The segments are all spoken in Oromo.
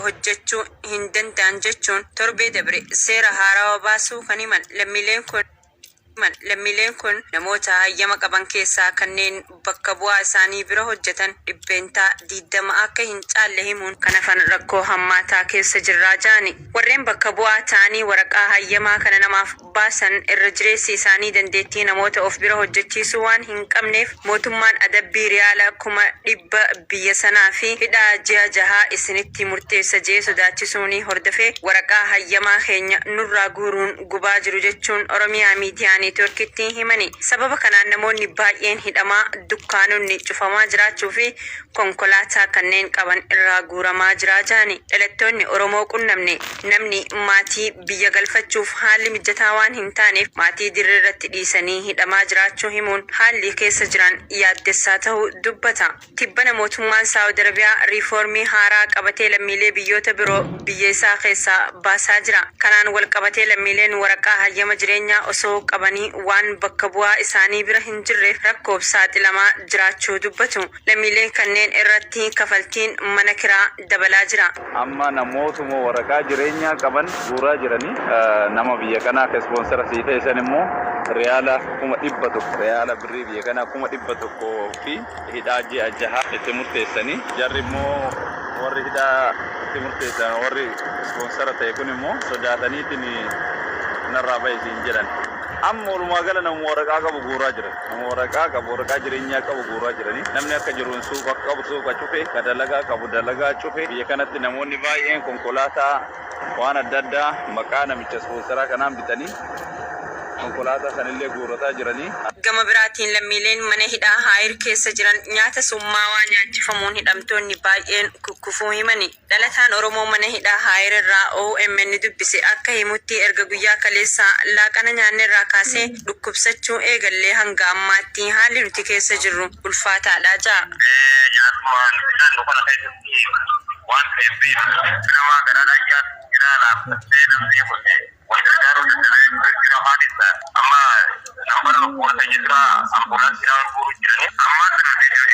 hojjechuu hin danda'an jechuun torbee dabre seera haarawaa baasuu kan himan lammiileen kun namoota hayyama qaban keessaa kanneen bakka bu'aa isaanii bira hojjetan dhibbeentaa 20 akka hin caalle himuun kan hafan rakkoo hammaataa keessa jirraa jaani. Warreen bakka bu'aa ta'anii waraqaa hayyamaa kana namaaf baasan irra jireessi isaanii dandeettii namoota of bira hojjechiisuu waan hin qabneef mootummaan adabbii riyaala 100,000 biyya sanaa fi hidhaa ji'a 6 isinitti murteessa jee sodaachisuun hordofee waraqaa hayyamaa keenya nurraa guuruun gubaa jiru jechuun Oromiyaa miidiyaa neetworkiitti himani. Sababa kanaan namoonni baay'een hidhamaa, dukkaanonni cufamaa jiraachuu fi konkolaataa kanneen qaban irraa guuramaa jiraa jaani. Dhalattoonni Oromoo qunnamne namni maatii biyya galfachuuf haalli mijataa waan hin taaneef maatii dirree irratti dhiisanii hidhamaa jiraachuu himuun haalli keessa jiran yaaddessaa ta'uu dubbata. Tibbana mootummaan Saawud Arabiyaa riifoormii haaraa qabatee lammiilee biyyoota biroo biyya isaa keessaa baasaa jira. Kanaan wal qabatee lammiileen waraqaa hayyama jireenyaa osoo qabanii waan bakka bu'aa isaanii bira hin jirreef rakkoof saaxilamaa jiraachuu dubbatu. Lammiileen kanneen irratti kafaltiin mana kiraa dabalaa jira. Amma namootuma waraqaa jireenyaa qaban guuraa jiranii nama biyya kanaa ka ispoonsara sii ta'an immoo riyaala 100,000 riyaala birrii biyya kanaa 100,000 fi hidhaa ji'a 6 itti murteessanii jarri immoo warri hidhaa itti murteessan warri ispoonsara ta'e kun immoo sodaataniitiin narraa baay'isiin jedhan. Amma walumaa gala nama waraqaa qabu guuraa jiran. Nama waraqaa qabu waraqaa jireenyaa qabu guuraa jiranii. Namni akka jiruun suuqa qabu suuqa cufe, ka dalagaa qabu dalagaa cufe. Biyya kanatti namoonni baay'een konkolaataa waan adda addaa maqaa namicha ispoonsaraa kanaan bitanii konkolaataa sanillee guurataa jiranii. Gama biraatiin lammiileen mana hidhaa Haayir keessa jiran nyaata summaawaa nyaachifamuun hidhamtoonni baay'een kukkufuu himani. Dhalataan Oromoo mana hidhaa Haayir irraa OMN dubbise akka himutti erga guyyaa kaleessaa laaqana nyaanne irraa kaasee dhukkubsachuu eegallee hanga ammaatti haalli nuti keessa jirru ulfaataadha ja'a. Waan ta'eef nama garaadhaa jira laaffatee namni kun gargaaruu dadhabee jira haalisa amma nambara fuudhata jira ambulaansii nama fuudhu jiranii amma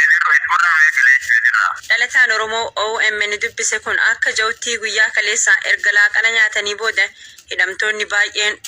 eedirru ittuma eegalee jira. Dhalataan Oromoo OMN dubbise kun akka ja'utti guyyaa kaleessaa erga laaqana nyaatanii booda hidhamtoonni baay'een